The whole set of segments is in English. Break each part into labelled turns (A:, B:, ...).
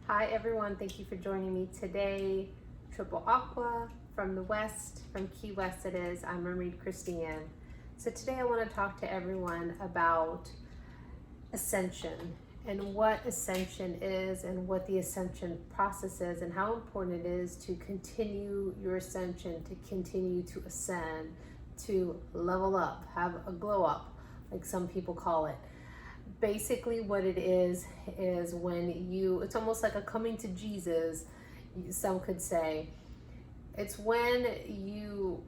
A: Hi everyone, thank you for joining me today. Triple Aqua from the West, from Key West it is. I'm Mermaid Christiane. So today I want to talk to everyone about ascension and what ascension is and what the ascension process is and how important it is to continue your ascension, to continue to ascend, to level up, have a glow up, like some people call it. Basically what it is when it's almost like a coming to Jesus, some could say. It's when you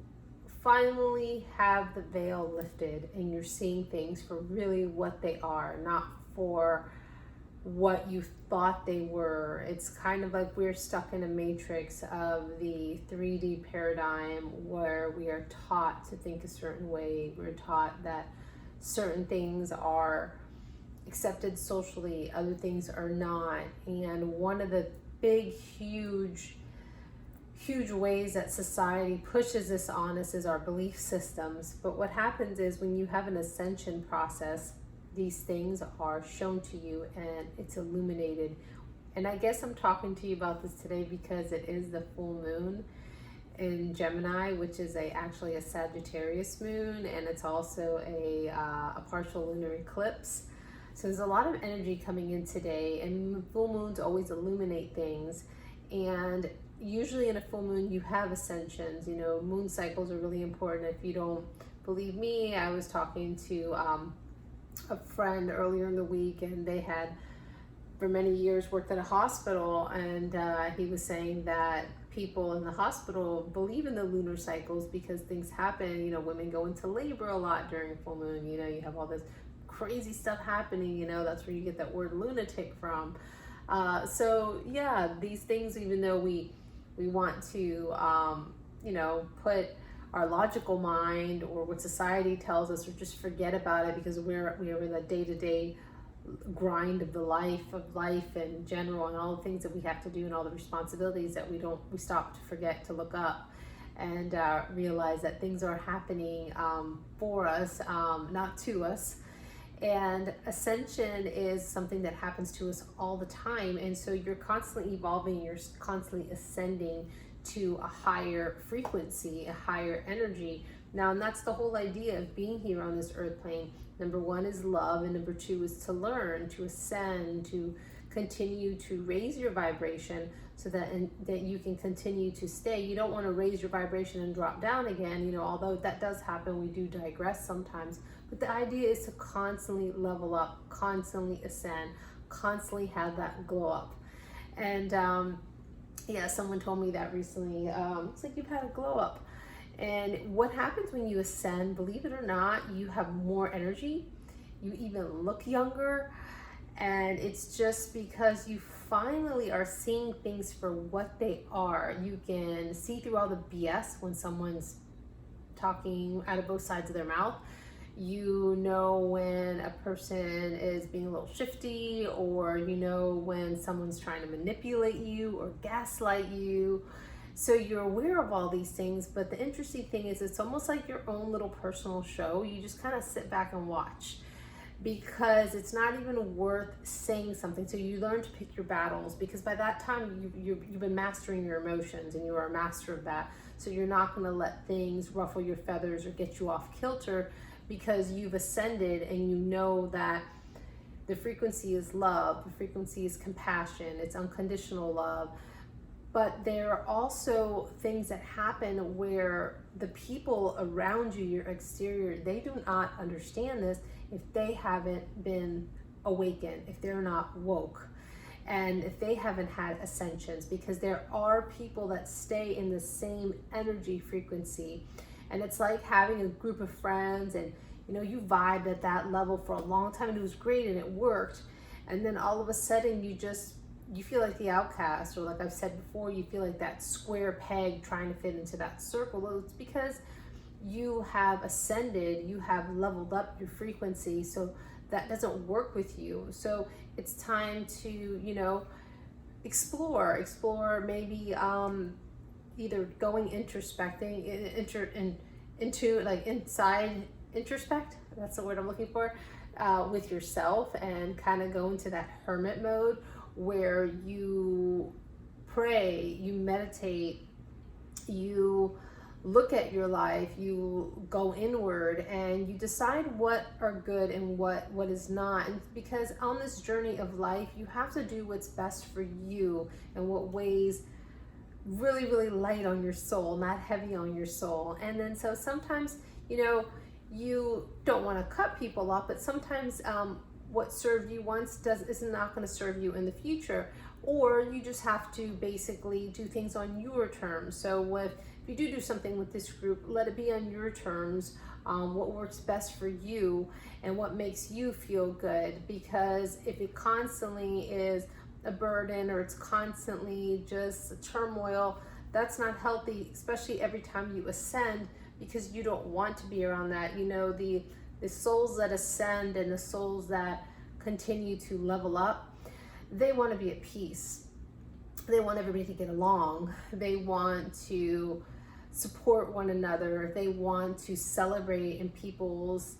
A: finally have the veil lifted and you're seeing things for really what they are, not for what you thought they were. It's kind of like we're stuck in a matrix of the 3D paradigm where we are taught to think a certain way. We're taught that certain things are accepted socially, other things are not. And one of the big, huge ways that society pushes this on us is our belief systems. But what happens is when you have an ascension process, these things are shown to you and it's illuminated. And I guess I'm talking to you about this today because it is the full moon in Gemini, which is actually a Sagittarius moon, and it's also a partial lunar eclipse. So there's a lot of energy coming in today, and full moons always illuminate things. And usually in a full moon, you have ascensions. You know, moon cycles are really important. If you don't believe me, I was talking to a friend earlier in the week, and they had for many years worked at a hospital, and he was saying that people in the hospital believe in the lunar cycles because things happen. You know, women go into labor a lot during full moon. You know, you have all this crazy stuff happening, you know, that's where you get that word lunatic from. So yeah, these things, even though we want to, you know, put our logical mind or what society tells us or just forget about it because we're in the day-to-day grind of life in general and all the things that we have to do and all the responsibilities that we stop to forget to look up and realize that things are happening for us, not to us. And ascension is something that happens to us all the time. And so you're constantly evolving, you're constantly ascending to a higher frequency, a higher energy. Now, and that's the whole idea of being here on this earth plane. Number one is love, and number two is to learn, to ascend, to continue to raise your vibration so that you can continue to stay. You don't want to raise your vibration and drop down again, you know, although that does happen, we do digress sometimes. But the idea is to constantly level up, constantly ascend, constantly have that glow up. And yeah, someone told me that recently. It's like you've had a glow up. And what happens when you ascend, believe it or not, you have more energy. You even look younger. And it's just because you finally are seeing things for what they are. You can see through all the BS when someone's talking out of both sides of their mouth. You know when a person is being a little shifty, or you know when someone's trying to manipulate you or gaslight you. So you're aware of all these things, but the interesting thing is it's almost like your own little personal show. You just kind of sit back and watch because it's not even worth saying something. So you learn to pick your battles because by that time you've been mastering your emotions and you are a master of that. So you're not going to let things ruffle your feathers or get you off kilter because you've ascended and you know that the frequency is love, the frequency is compassion, it's unconditional love. But there are also things that happen where the people around you, your exterior, they do not understand this if they haven't been awakened, if they're not woke, and if they haven't had ascensions, because there are people that stay in the same energy frequency. And it's like having a group of friends and you know, you vibed at that level for a long time and it was great and it worked. And then all of a sudden you feel like the outcast, or like I've said before, you feel like that square peg trying to fit into that circle. Well, it's because you have ascended, you have leveled up your frequency, so that doesn't work with you. So it's time to, you know, explore maybe either going introspecting into like inside introspect, that's the word I'm looking for, with yourself and kind of go into that hermit mode, where you pray, you meditate, you look at your life, you go inward, and you decide what are good and what is not. And because on this journey of life, you have to do what's best for you and what weighs really, really light on your soul, not heavy on your soul. And then so sometimes, you know, you don't want to cut people off, but sometimes what served you once is not going to serve you in the future. Or you just have to basically do things on your terms. So if you do something with this group, let it be on your terms, what works best for you and what makes you feel good. Because if it constantly is a burden or it's constantly just a turmoil, that's not healthy, especially every time you ascend, because you don't want to be around that. You know, the souls that ascend and the souls that continue to level up, they want to be at peace. They want everybody to get along. They want to support one another. They want to celebrate in people's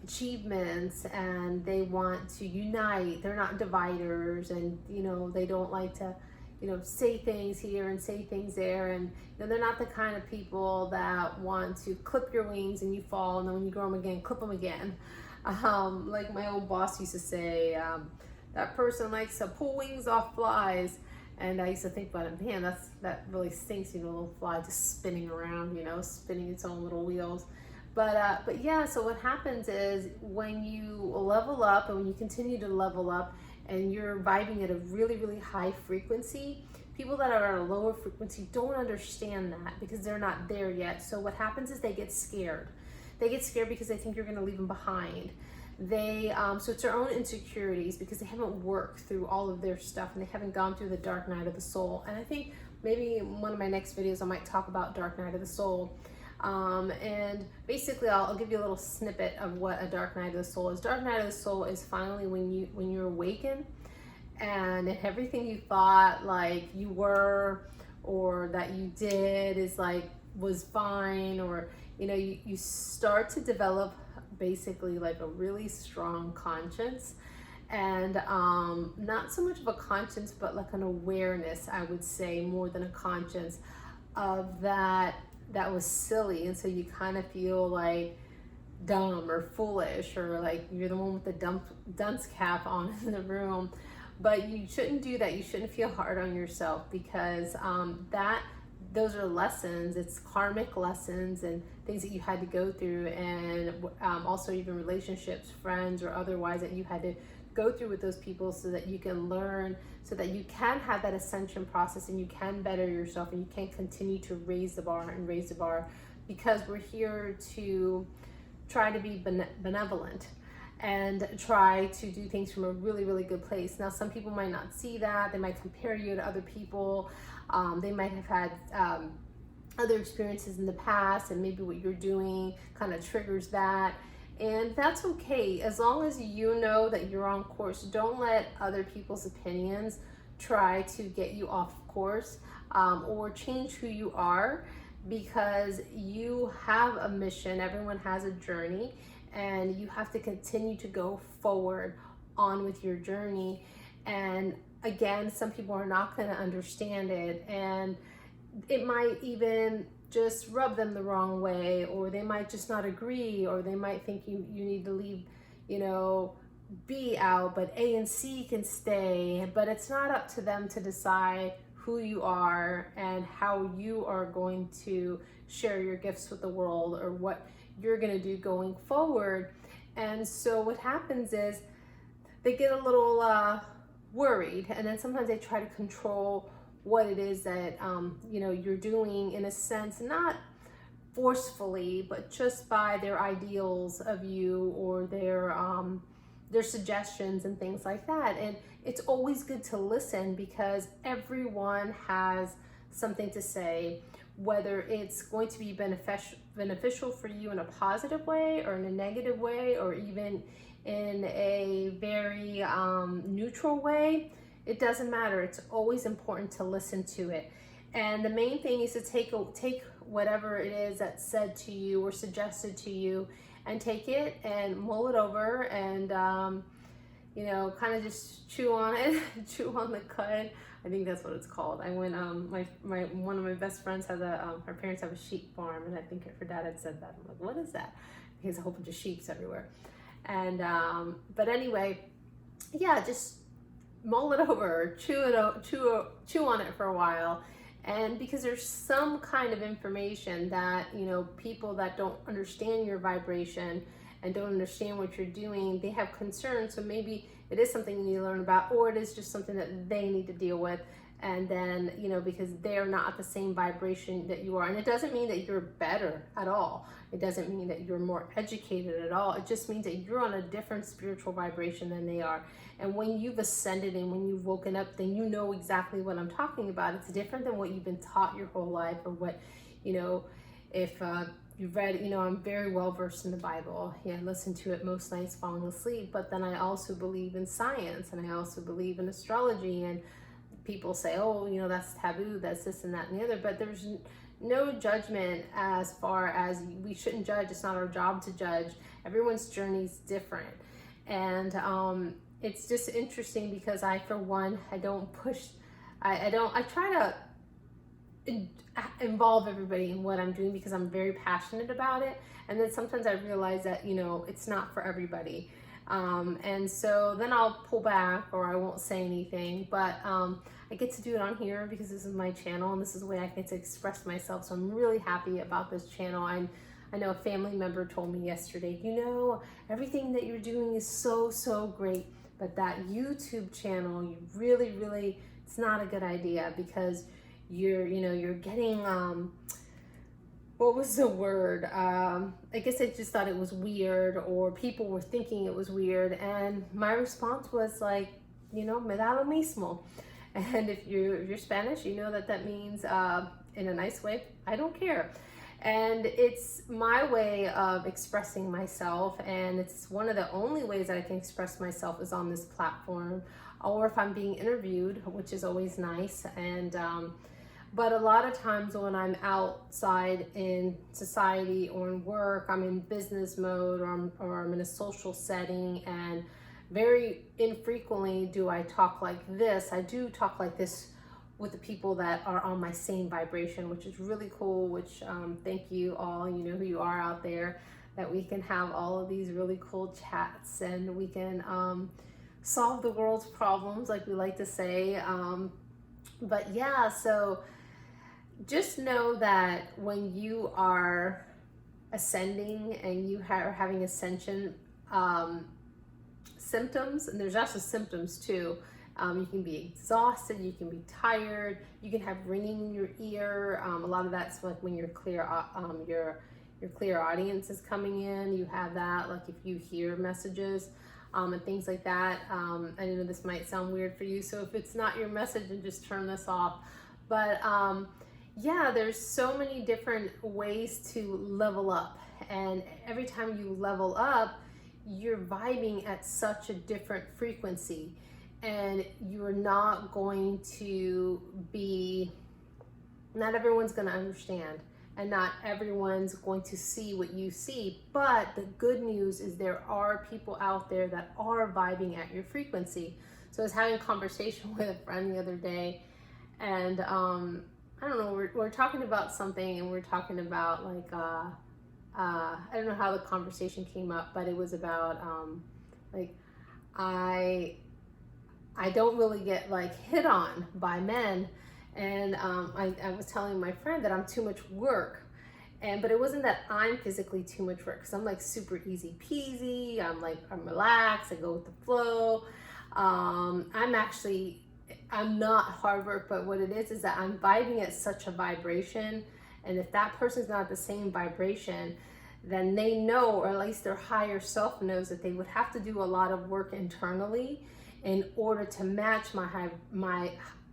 A: achievements, and they want to unite. They're not dividers, and you know, they don't like to, you know, say things here and say things there. And you know, they're not the kind of people that want to clip your wings and you fall, and then when you grow them again, clip them again. Like my old boss used to say, that person likes to pull wings off flies. And I used to think about it, man, that really stinks, you know, a little fly just spinning around, you know, spinning its own little wheels. But yeah, so what happens is when you level up and when you continue to level up and you're vibing at a really, really high frequency, people that are at a lower frequency don't understand that because they're not there yet. So what happens is they get scared. They get scared because they think you're going to leave them behind. So it's their own insecurities because they haven't worked through all of their stuff and they haven't gone through the dark night of the soul. And I think maybe in one of my next videos I might talk about dark night of the soul. And basically I'll give you a little snippet of what a dark night of the soul is. Dark night of the soul is finally when you're awakened and everything you thought like you were or that you did is like was fine, or you know, you start to develop basically like a really strong conscience, and not so much of a conscience but like an awareness, I would say, more than a conscience of that was silly. And so you kind of feel like dumb or foolish, or like you're the one with the dunce cap on in the room. But you shouldn't do that. You shouldn't feel hard on yourself, because those are lessons. It's karmic lessons and things that you had to go through, and also even relationships, friends or otherwise, that you had to go through with those people so that you can learn, so that you can have that ascension process and you can better yourself and you can continue to raise the bar and raise the bar, because we're here to try to be benevolent and try to do things from a really, really good place. Now, some people might not see that. They might compare you to other people. They might have had other experiences in the past, and maybe what you're doing kind of triggers that. And that's okay, as long as you know that you're on course. Don't let other people's opinions try to get you off course or change who you are, because you have a mission. Everyone has a journey, and you have to continue to go forward on with your journey. And again, some people are not going to understand it, and it might even just rub them the wrong way, or they might just not agree, or they might think you need to leave, you know, B out, but A and C can stay. But it's not up to them to decide who you are and how you are going to share your gifts with the world, or what you're going to do going forward. And so what happens is they get a little worried, and then sometimes they try to control what it is that you know, you're doing, in a sense, not forcefully, but just by their ideals of you, or their suggestions and things like that. And it's always good to listen, because everyone has something to say, whether it's going to be beneficial for you in a positive way or in a negative way, or even in a very neutral way. It doesn't matter. It's always important to listen to it. And the main thing is to take whatever it is that's said to you or suggested to you, and take it and mull it over, and you know, kind of just chew on it, chew on the cud. I think that's what it's called. I went, one of my best friends has her parents have a sheep farm, and I think her dad had said that. I'm like, what is that? He has a whole bunch of sheeps everywhere. And, but anyway, yeah, just mull it over, chew on it for a while. And because there's some kind of information that, you know, people that don't understand your vibration and don't understand what you're doing, they have concerns. So maybe it is something you need to learn about, or it is just something that they need to deal with. And then, you know, because they're not at the same vibration that you are. And it doesn't mean that you're better at all. It doesn't mean that you're more educated at all. It just means that you're on a different spiritual vibration than they are. And when you've ascended and when you've woken up, then you know exactly what I'm talking about. It's different than what you've been taught your whole life, or what, you know, if you've read, you know, I'm very well versed in the Bible. Yeah, I listen to it most nights falling asleep. But then I also believe in science, and I also believe in astrology. And people say, oh, you know, that's taboo, that's this and that and the other. But there's no judgment as far as we shouldn't judge. It's not our job to judge. Everyone's journey is different. And it's just interesting because I, for one, I don't push, I try to involve everybody in what I'm doing because I'm very passionate about it. And then sometimes I realize that, you know, it's not for everybody. And so then I'll pull back, or I won't say anything, but I get to do it on here because this is my channel and this is the way I get to express myself. So I'm really happy about this channel. I know a family member told me yesterday, you know, everything that you're doing is so great, but that YouTube channel, you really, it's not a good idea because you're getting, what was the word? I guess I just thought it was weird, or people were thinking it was weird. And my response was like, you know, me da lo mismo. And if you're Spanish, you know that means, in a nice way, I don't care. And it's my way of expressing myself, and it's one of the only ways that I can express myself is on this platform, or if I'm being interviewed, which is always nice. And but a lot of times when I'm outside in society or in work, I'm in business mode, or I'm in a social setting, and very infrequently do I talk like this. I do talk like this with the people that are on my same vibration, which is really cool, which thank you all, you know who you are out there, that we can have all of these really cool chats, and we can solve the world's problems, like we like to say. But yeah, so just know that when you are ascending and you are having ascension symptoms, and there's also symptoms too. You can be exhausted, you can be tired, you can have ringing in your ear. A lot of that's like when your clear audience is coming in. You have that, like if you hear messages and things like that. I know this might sound weird for you, so if it's not your message, then just turn this off. But yeah, there's so many different ways to level up, and every time you level up, you're vibing at such a different frequency, and you're not going to be, not everyone's going to understand, and not everyone's going to see what you see. But the good news is there are people out there that are vibing at your frequency. So I was having a conversation with a friend the other day, and I don't know, we're talking about something, and we're talking about like I don't know how the conversation came up, but it was about like I don't really get like hit on by men, and I was telling my friend that I'm too much work, but it wasn't that I'm physically too much work, because I'm like super easy peasy. I'm relaxed, I go with the flow. I'm not hard work, but what it is that I'm vibing at such a vibration. And if that person's not the same vibration, then they know, or at least their higher self knows, that they would have to do a lot of work internally in order to match my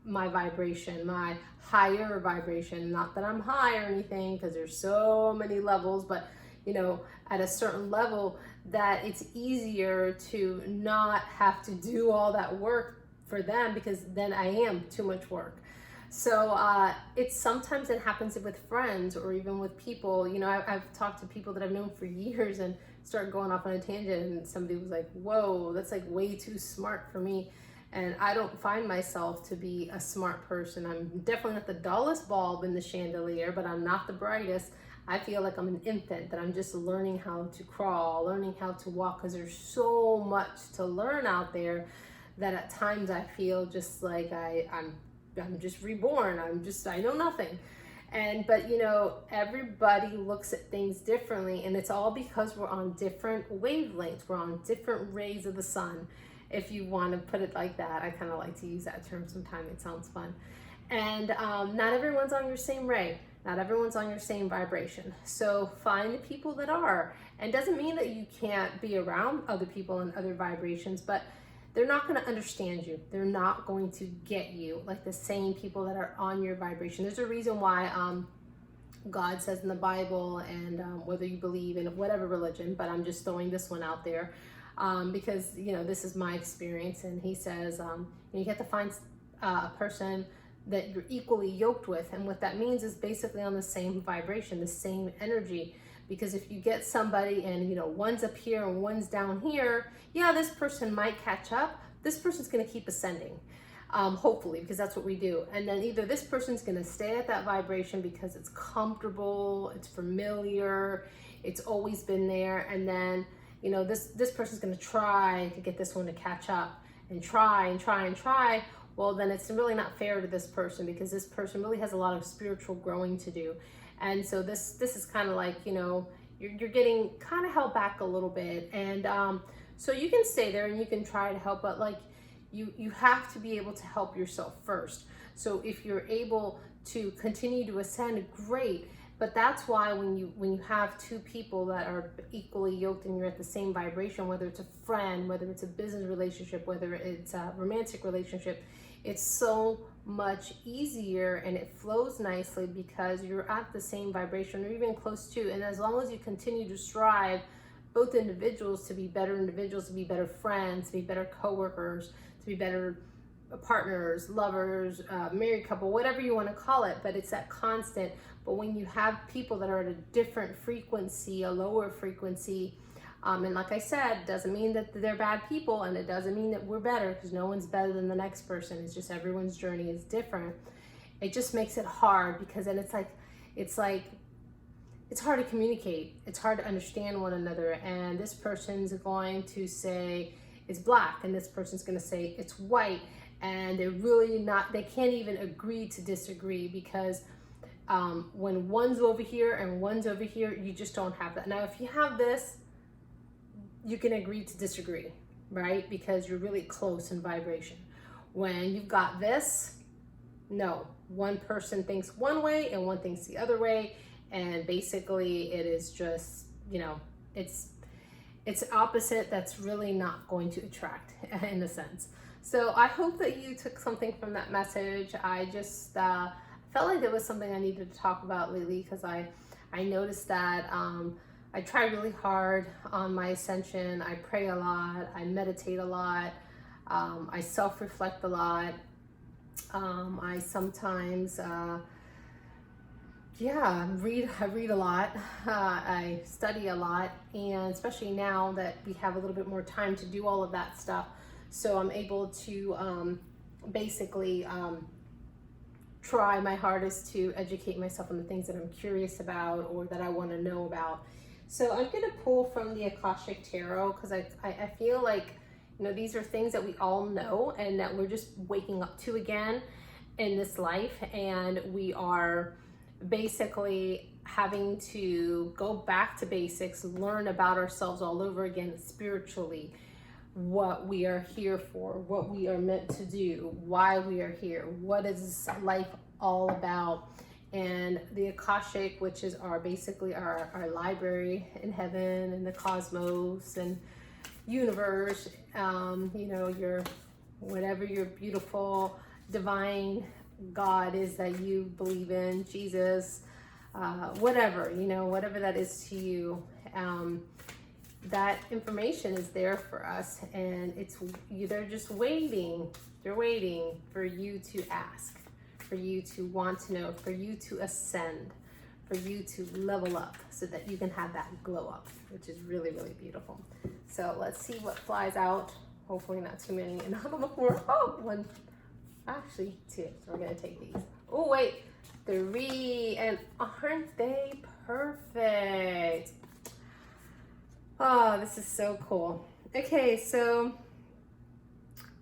A: vibration, my higher vibration. Not that I'm high or anything, because there's so many levels, but you know, at a certain level, that it's easier to not have to do all that work for them, because then I am too much work. So sometimes it happens with friends, or even with people. You know, I've talked to people that I've known for years, and start going off on a tangent and somebody was like, whoa, that's like way too smart for me. And I don't find myself to be a smart person. I'm definitely not the dullest bulb in the chandelier, but I'm not the brightest. I feel like I'm an infant, that I'm just learning how to crawl, learning how to walk, because there's so much to learn out there that at times I feel just like I'm just reborn. I know nothing. But you know, everybody looks at things differently, and it's all because we're on different wavelengths. We're on different rays of the sun, if you want to put it like that. I kind of like to use that term sometimes. It sounds fun. And not everyone's on your same ray. Not everyone's on your same vibration. So find the people that are. And doesn't mean that you can't be around other people and other vibrations, but they're not going to understand you. They're not going to get you like the same people that are on your vibration. There's a reason why God says in the Bible, and whether you believe in whatever religion, but I'm just throwing this one out there because, you know, this is my experience. And he says, you have to find a person that you're equally yoked with. And what that means is basically on the same vibration, the same energy. Because if you get somebody and, you know, one's up here and one's down here, yeah, this person might catch up. This person's going to keep ascending, hopefully, because that's what we do. And then either this person's going to stay at that vibration because it's comfortable, it's familiar, it's always been there. And then, you know, this person's going to try to get this one to catch up and try and try and try. Well, then it's really not fair to this person, because this person really has a lot of spiritual growing to do. And so this is kind of like, you know, you're getting kind of held back a little bit. And so you can stay there and you can try to help, but like you have to be able to help yourself first. So if you're able to continue to ascend, great. But that's why when you have two people that are equally yoked and you're at the same vibration, whether it's a friend, whether it's a business relationship, whether it's a romantic relationship, it's so much easier and it flows nicely because you're at the same vibration or even close to. And as long as you continue to strive, both individuals to be better individuals, to be better friends, to be better coworkers, to be better partners, lovers, married couple, whatever you want to call it, but it's that constant. But when you have people that are at a different frequency, a lower frequency, and like I said, doesn't mean that they're bad people, and it doesn't mean that we're better, because no one's better than the next person. It's just everyone's journey is different. It just makes it hard, because then it's hard to communicate. It's hard to understand one another. And this person's going to say it's black, and this person's going to say it's white, and they can't even agree to disagree, because when one's over here and one's over here, you just don't have that. Now, if you have this, you can agree to disagree, right? Because you're really close in vibration. When you've got this, no, one person thinks one way and one thinks the other way. And basically it is just, you know, it's opposite. That's really not going to attract in a sense. So I hope that you took something from that message. I just felt like there was something I needed to talk about lately, because I noticed that I try really hard on my ascension. I pray a lot. I meditate a lot. I self-reflect a lot. I sometimes, I read a lot. I study a lot. And especially now that we have a little bit more time to do all of that stuff. So I'm able to basically try my hardest to educate myself on the things that I'm curious about or that I want to know about. So I'm going to pull from the Akashic Tarot, because I feel like, you know, these are things that we all know and that we're just waking up to again in this life. And we are basically having to go back to basics, learn about ourselves all over again spiritually, what we are here for, what we are meant to do, why we are here, what is life all about. And the Akashic, which is basically our library in heaven and the cosmos and universe, you know, whatever your beautiful divine God is that you believe in, Jesus, whatever, you know, whatever that is to you, that information is there for us, and they're just waiting. They're waiting for you to ask, for you to want to know, for you to ascend, for you to level up so that you can have that glow up, which is really, really beautiful. So let's see what flies out. Hopefully not too many. And I'm looking for, one, actually 2. So we're gonna take these. Oh wait, 3, and aren't they perfect? Oh, this is so cool. Okay, so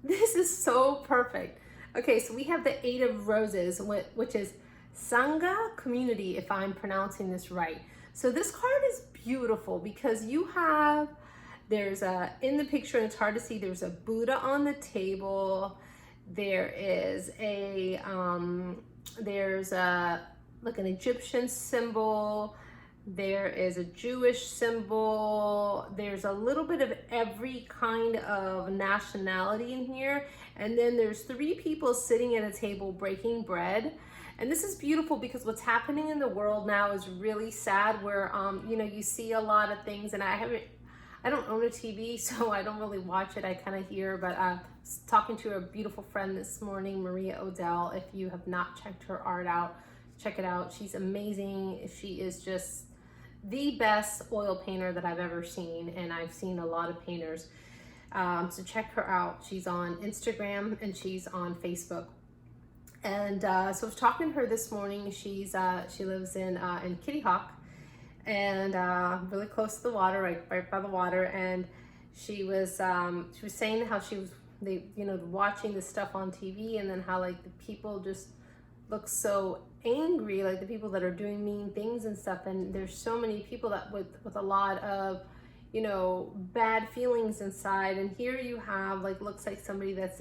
A: this is so perfect. Okay, so we have the 8 of Roses, which is Sangha Community, if I'm pronouncing this right. So this card is beautiful because you have, there's a, in the picture, and it's hard to see, there's a Buddha on the table. There is a, like an Egyptian symbol. There is a Jewish symbol. There's a little bit of every kind of nationality in here. And then there's 3 people sitting at a table breaking bread. And this is beautiful because what's happening in the world now is really sad, where, you know, you see a lot of things, and I don't own a TV, so I don't really watch it. I kind of hear, but I was talking to a beautiful friend this morning, Maria Odell. If you have not checked her art out, check it out. She's amazing. She is just the best oil painter that I've ever seen, and I've seen a lot of painters. So check her out. She's on Instagram and she's on Facebook. And so I was talking to her this morning. She lives in Kitty Hawk, and really close to the water, right by the water. And she was saying how they watching the stuff on TV, and then how like the people just look so angry, like the people that are doing mean things and stuff. And there's so many people that with a lot of, you know, bad feelings inside. And here you have, like, looks like somebody that's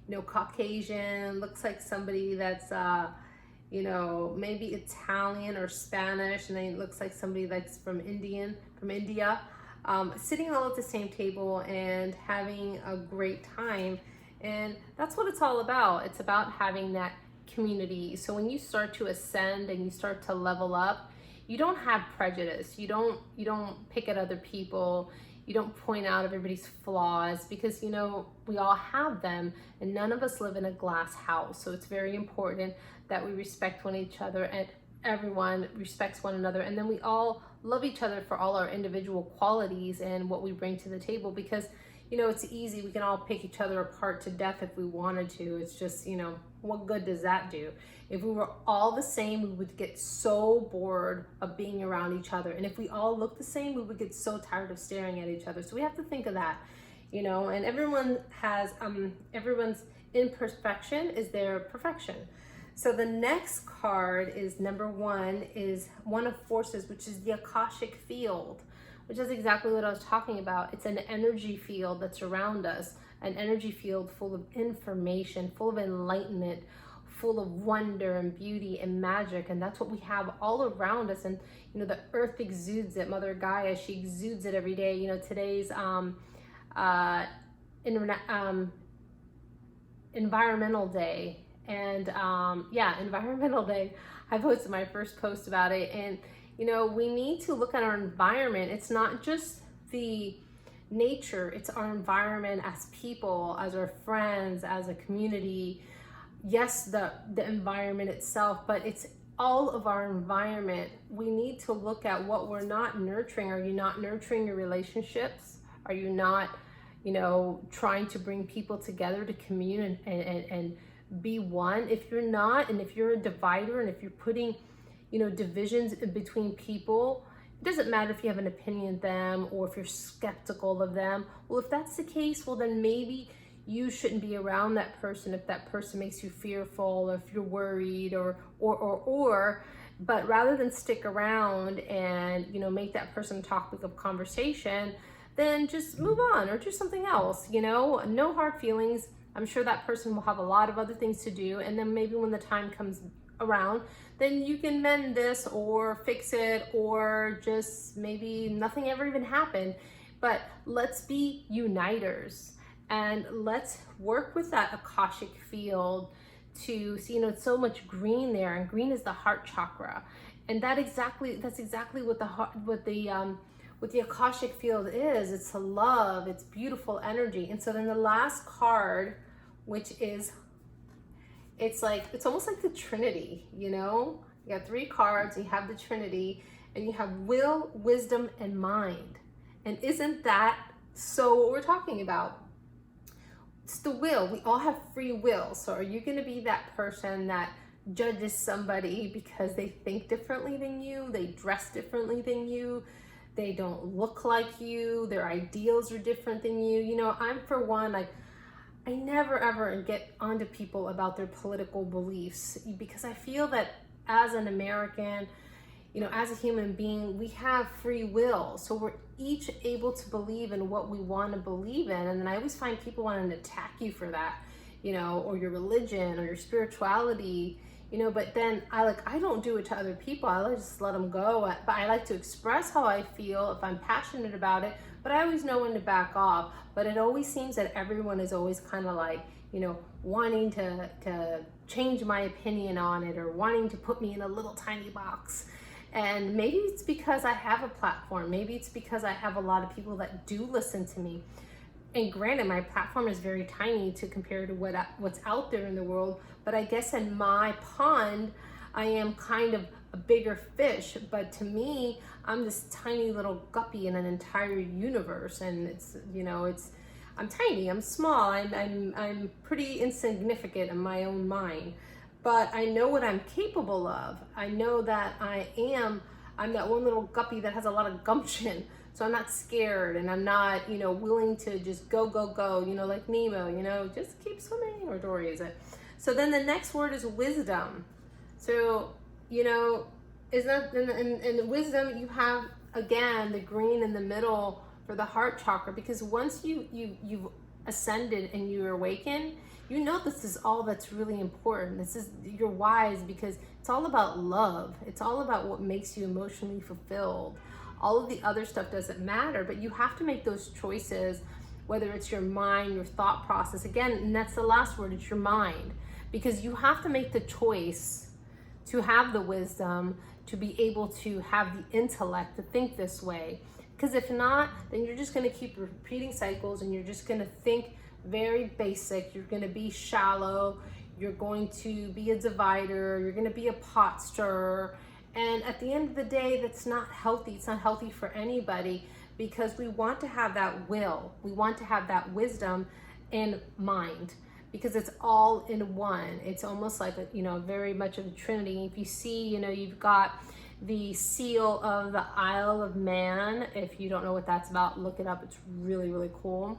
A: you know, Caucasian, looks like somebody that's you know, maybe Italian or Spanish, and then it looks like somebody that's from India, sitting all at the same table and having a great time. And that's what it's all about. It's about having that community. So when you start to ascend and you start to level up, you don't have prejudice. You don't pick at other people. You don't point out everybody's flaws, because, you know, we all have them, and none of us live in a glass house. So it's very important that we respect each other, and everyone respects one another. And then we all love each other for all our individual qualities and what we bring to the table, because, you know, it's easy. We can all pick each other apart to death if we wanted to. It's just, you know, what good does that do? If we were all the same, we would get so bored of being around each other. And if we all look the same, we would get so tired of staring at each other. So we have to think of that, you know, and everyone has, everyone's imperfection is their perfection. So the next card is number 1, is One of Forces, which is the Akashic field, which is exactly what I was talking about. It's an energy field that's around us, an energy field full of information, full of enlightenment, full of wonder and beauty and magic. And that's what we have all around us. And, you know, the earth exudes it. Mother Gaia, she exudes it every day. You know, today's Environmental Day. And yeah, Environmental Day. I posted my first post about it. And, you know, we need to look at our environment. It's not just the nature, it's our environment as people, as our friends, as a community. Yes, the environment itself, but it's all of our environment. We need to look at what we're not nurturing. Are you not nurturing your relationships? Are you not, you know, trying to bring people together to commune and be one? If you're not, and if you're a divider, and if you're putting, you know, divisions in between people, it doesn't matter if you have an opinion of them or if you're skeptical of them. Well, if that's the case, well, then maybe you shouldn't be around that person if that person makes you fearful, or if you're worried, or, but rather than stick around and, you know, make that person a topic of conversation, then just move on or do something else, you know, no hard feelings. I'm sure that person will have a lot of other things to do. And then maybe when the time comes around, then you can mend this or fix it, or just maybe nothing ever even happened. But let's be uniters. And let's work with that Akashic field to see, you know, it's so much green there, and green is the heart chakra. And that's exactly what the Akashic field is. It's a love, it's beautiful energy. And so then the last card, which is, it's almost like the Trinity, you know? You got 3 cards, you have the Trinity, and you have will, wisdom, and mind. And isn't that so what we're talking about? It's the will. We all have free will. So are you going to be that person that judges somebody because they think differently than you, they dress differently than you, they don't look like you, their ideals are different than you? You know, I'm for one, like, I never ever get onto people about their political beliefs, because I feel that as an American, you know, as a human being, we have free will. So we're each able to believe in what we want to believe in. And then I always find people wanting to attack you for that, you know, or your religion or your spirituality, you know, but then I don't do it to other people. I just let them go. But I like to express how I feel if I'm passionate about it, but I always know when to back off. But it always seems that everyone is always kind of like, you know, wanting to change my opinion on it, or wanting to put me in a little tiny box. And maybe it's because I have a platform. Maybe it's because I have a lot of people that do listen to me. And granted, my platform is very tiny to compare to what's out there in the world. But I guess in my pond, I am kind of a bigger fish. But to me, I'm this tiny little guppy in an entire universe. And it's, you know, I'm tiny, I'm small, I'm pretty insignificant in my own mind. But I know what I'm capable of. I know that I'm that one little guppy that has a lot of gumption. So I'm not scared, and I'm not, you know, willing to just go, you know, like Nemo, you know, just keep swimming, or Dory is it. So then the next word is wisdom. So, you know, is that in wisdom, you have, again, the green in the middle for the heart chakra, because once you've ascended and you awaken, you know this is all that's really important. You're wise, because it's all about love. It's all about what makes you emotionally fulfilled. All of the other stuff doesn't matter, but you have to make those choices, whether it's your mind, your thought process. Again, and that's the last word, it's your mind. Because you have to make the choice to have the wisdom, to be able to have the intellect to think this way. Because if not, then you're just going to keep repeating cycles, and you're just going to think very basic. You're going to be shallow. You're going to be a divider. You're going to be a pot stirrer. And at the end of the day, that's not healthy. It's not healthy for anybody, because we want to have that will. We want to have that wisdom and mind, because it's all in one. It's almost like, you know, very much of a trinity. If you see, you know, you've got the seal of the Isle of Man. If you don't know what that's about, look it up. It's really, really cool.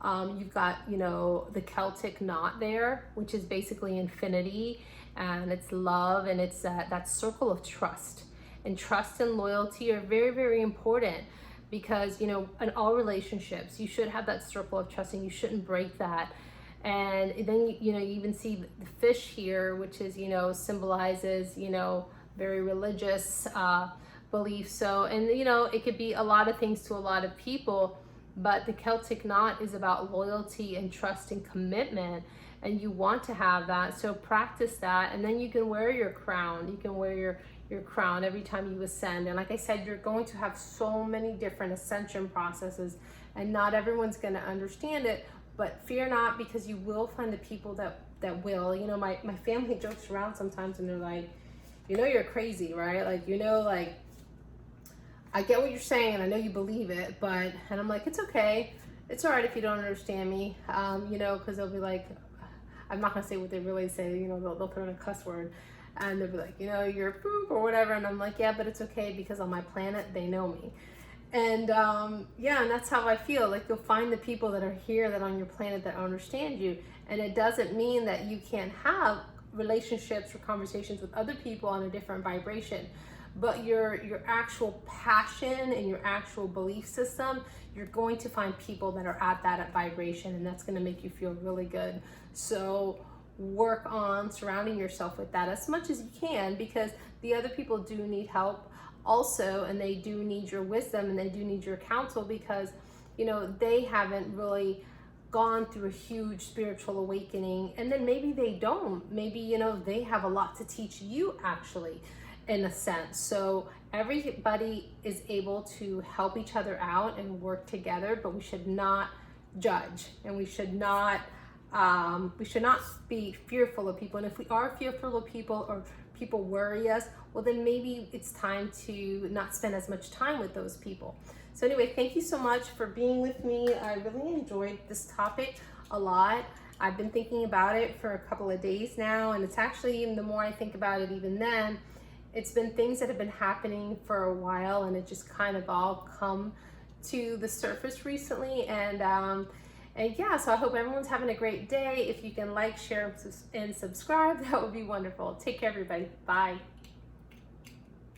A: You've got, you know, the Celtic knot there, which is basically infinity, and it's love, and it's that circle of trust. And trust and loyalty are very, very important, because, you know, in all relationships, you should have that circle of trust, and you shouldn't break that. And then, you know, you even see the fish here, which is, you know, symbolizes, you know, very religious belief. So, and, you know, it could be a lot of things to a lot of people, but the Celtic knot is about loyalty and trust and commitment, and you want to have that. So practice that, and then you can wear your crown. You can wear your crown every time you ascend. And like I said, you're going to have so many different ascension processes, and not everyone's going to understand it, but fear not, because you will find the people that will. You know, my family jokes around sometimes, and they're like, you know, you're crazy, right? Like, you know, like, I get what you're saying, and I know you believe it, but, and I'm like, it's okay. It's all right if you don't understand me, you know, because they'll be like, I'm not going to say what they really say, you know, they'll put in a cuss word, and they'll be like, you know, you're a poop or whatever. And I'm like, yeah, but it's okay, because on my planet, they know me. And yeah, and that's how I feel. Like, you'll find the people that are here, that on your planet, that understand you. And it doesn't mean that you can't have relationships or conversations with other people on a different vibration. But your actual passion and your actual belief system, you're going to find people that are at that vibration, and that's going to make you feel really good. So work on surrounding yourself with that as much as you can, because the other people do need help also, and they do need your wisdom, and they do need your counsel, because, you know, they haven't really gone through a huge spiritual awakening. And then maybe they don't. Maybe, you know, they have a lot to teach you, actually, in a sense. So everybody is able to help each other out and work together, but we should not judge, and we should not We should not be fearful of people. And if we are fearful of people or people worry us, well, then maybe it's time to not spend as much time with those people. So anyway, thank you so much for being with me. I really enjoyed this topic a lot. I've been thinking about it for a couple of days now, and it's actually, even the more I think about it, even then, it's been things that have been happening for a while, and it just kind of all come to the surface recently. And yeah, so I hope everyone's having a great day. If you can like, share, and subscribe, that would be wonderful. Take care, everybody. Bye.